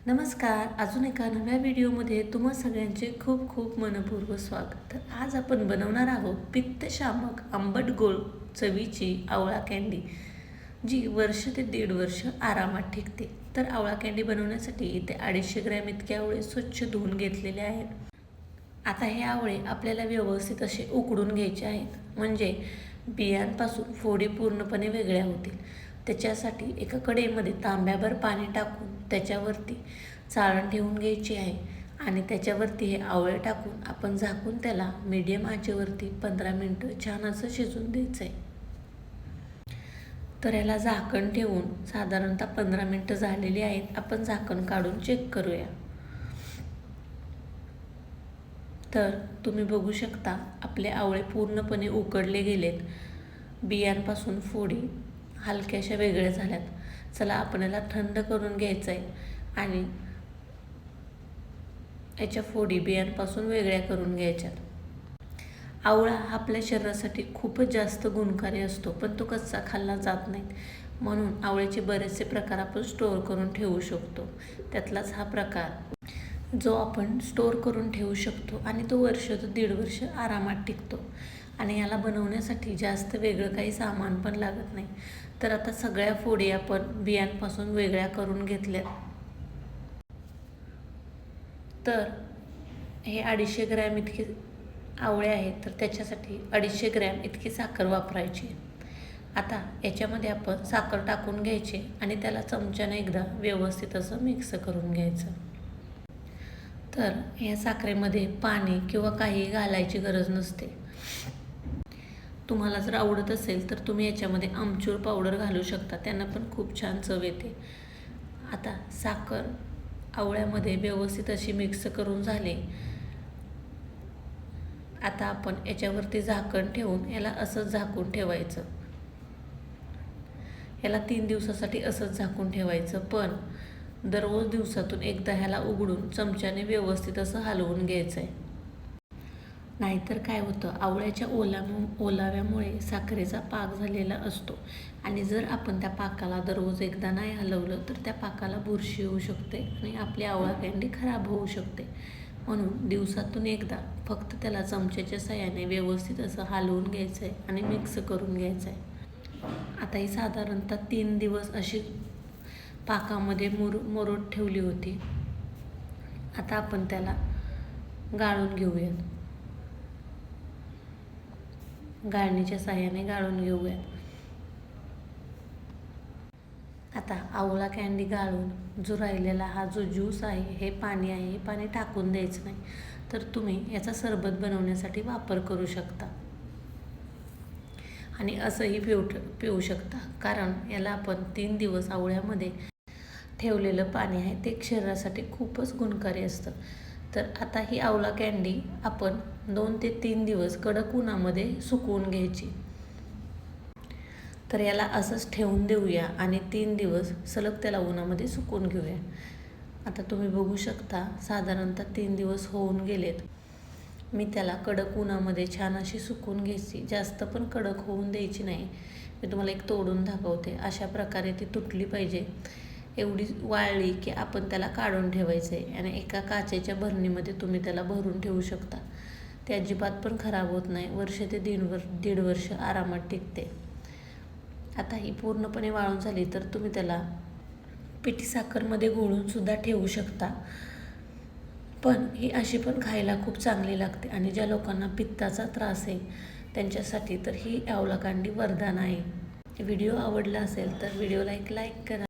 नमस्कार. अजून एका नव्या व्हिडिओमध्ये तुम्हा सगळ्यांचे खूप खूप मनपूर्वक स्वागत. तर आज आपण बनवणार आहोत पित्तशामक आंबट गोड चवीची आवळा कँडी, जी वर्ष ते 1.5 वर्ष आरामात टिकते. तर आवळा कँडी बनवण्यासाठी इथे 250 ग्रॅम इतके आवळे स्वच्छ धुवून घेतलेले आहेत. आता हे आवळे आपल्याला व्यवस्थित असे उकडून घ्यायचे आहेत, म्हणजे बियांपासून फोडी पूर्णपणे वेगळ्या होतील. त्याच्यासाठी एका कढईमध्ये तांब्याभर पाणी टाकून त्याच्यावरती चाळण ठेवून घ्यायची आहे आणि त्याच्यावरती हे आवळे टाकून आपण झाकून त्याला मीडियम आचेवरती 15 मिनटं छान असं शिजून द्यायचं आहे. तर याला झाकण ठेवून साधारणतः 15 मिनटं झालेली आहेत. आपण झाकण काढून चेक करूया. तर तुम्ही बघू शकता आपले आवळे पूर्णपणे उकडले गेलेत. बियांपासून फोडी हलक्याशा वेगळ्या झाल्यात. चला आपण याला थंड करून घ्यायचं आहे आणि याच्या फोडी बियांपासून वेगळ्या करून घ्यायच्यात. आवळा आपल्या शरीरासाठी खूपच जास्त गुणकारी असतो, पण तो कच्चा खाल्ला जात नाही. म्हणून आवळ्याचे बरेचसे प्रकार आपण स्टोअर करून ठेवू शकतो. त्यातलाच हा प्रकार जो आपण स्टोअर करून ठेवू शकतो आणि तो वर्ष ते 1.5 वर्ष आरामात टिकतो. आणि याला बनवण्यासाठी जास्त वेगळं काही सामान पण लागत नाही. तर आता सगळ्या फोडी आपण बियांपासून वेगळ्या करून घेतल्यात. तर हे 250 ग्रॅम इतके आवळे आहेत, तर त्याच्यासाठी 250 ग्रॅम इतकी साखर वापरायची. आता याच्यामध्ये आपण साखर टाकून घ्यायची आणि त्याला चमच्याने एकदा व्यवस्थित असं मिक्स करून घ्यायचं. तर या साखरेमध्ये पाणी किंवा काही घालायची गरज नसते. तुम्हाला जर आवडत असेल तर तुम्ही याच्यामध्ये आमचूर पावडर घालू शकता, त्यांना पण खूप छान चव येते. आता साखर आवळ्यामध्ये व्यवस्थित अशी मिक्स करून झाली. आता आपण याच्यावरती झाकण ठेवून याला असंच झाकून ठेवायचं. याला 3 दिवसासाठी असंच झाकून ठेवायचं, पण दररोज दिवसातून एकदा ह्याला उघडून चमच्याने व्यवस्थित असं हलवून घ्यायचं आहे. नाहीतर काय होतं, आवळ्याच्या ओलाव्यामुळे साखरेचा पाक झालेला असतो आणि जर आपण त्या पाकाला दररोज एकदा नाही हलवलं तर त्या पाकाला बुरशी येऊ शकते आणि आपली आवळा कँडी खराब होऊ शकते. म्हणून दिवसातून एकदा फक्त त्याला चमच्याच्या साहाय्याने व्यवस्थित असं हलवून घ्यायचं आहे आणि मिक्स करून घ्यायचं आहे. आता ही साधारणतः 3 दिवस अशी पाकामध्ये मुरत ठेवली होती. आता आपण त्याला गाळून घेऊयात. गाळणीच्या साहाय्याने गाळून घेऊयात. आता आवळा कँडी गाळून जो राहिलेला हा जो ज्यूस आहे, हे पाणी टाकून द्यायचं नाही. तर तुम्ही याचा सरबत बनवण्यासाठी वापर करू शकता आणि असंही पिऊ शकता, कारण याला आपण 3 दिवस आवळ्यामध्ये ठेवलेलं पाणी आहे ते शरीरासाठी खूपच गुणकारी असतं. तर आता ही आवळा कँडी आपण 2 ते 3 दिवस कडक उन्हामध्ये सुकवून घ्यायची. तर याला असंच ठेवून देऊया आणि 3 दिवस सलग त्याला उन्हामध्ये सुकवून घेऊया. आता तुम्ही बघू शकता साधारणतः 3 दिवस होऊन गेलेत. मी त्याला कडक उन्हामध्ये छान अशी सुकवून घ्यायची. जास्त पण कडक होऊन द्यायची नाही. मी तुम्हाला एक तोडून दाखवते. अशा प्रकारे ती तुटली पाहिजे. एवढी वाळली की आपण त्याला काढून ठेवायचं आहे आणि एका काचेच्या भरणीमध्ये तुम्ही त्याला भरून ठेवू शकता. ते अजिबात पण खराब होत नाही. वर्ष ते 1.5 वर्ष आरामात टिकते. आता ही पूर्णपणे वाळून झाली तर तुम्ही त्याला पिठी साखरमध्ये घोळून सुद्धा ठेवू शकता. पण ही अशी पण खायला खूप चांगली लागते आणि ज्या लोकांना पित्ताचा त्रास आहे त्यांच्यासाठी तर ही आवळा कँडी वरदान आहे. व्हिडिओ आवडला असेल तर व्हिडिओला एक लाईक करा.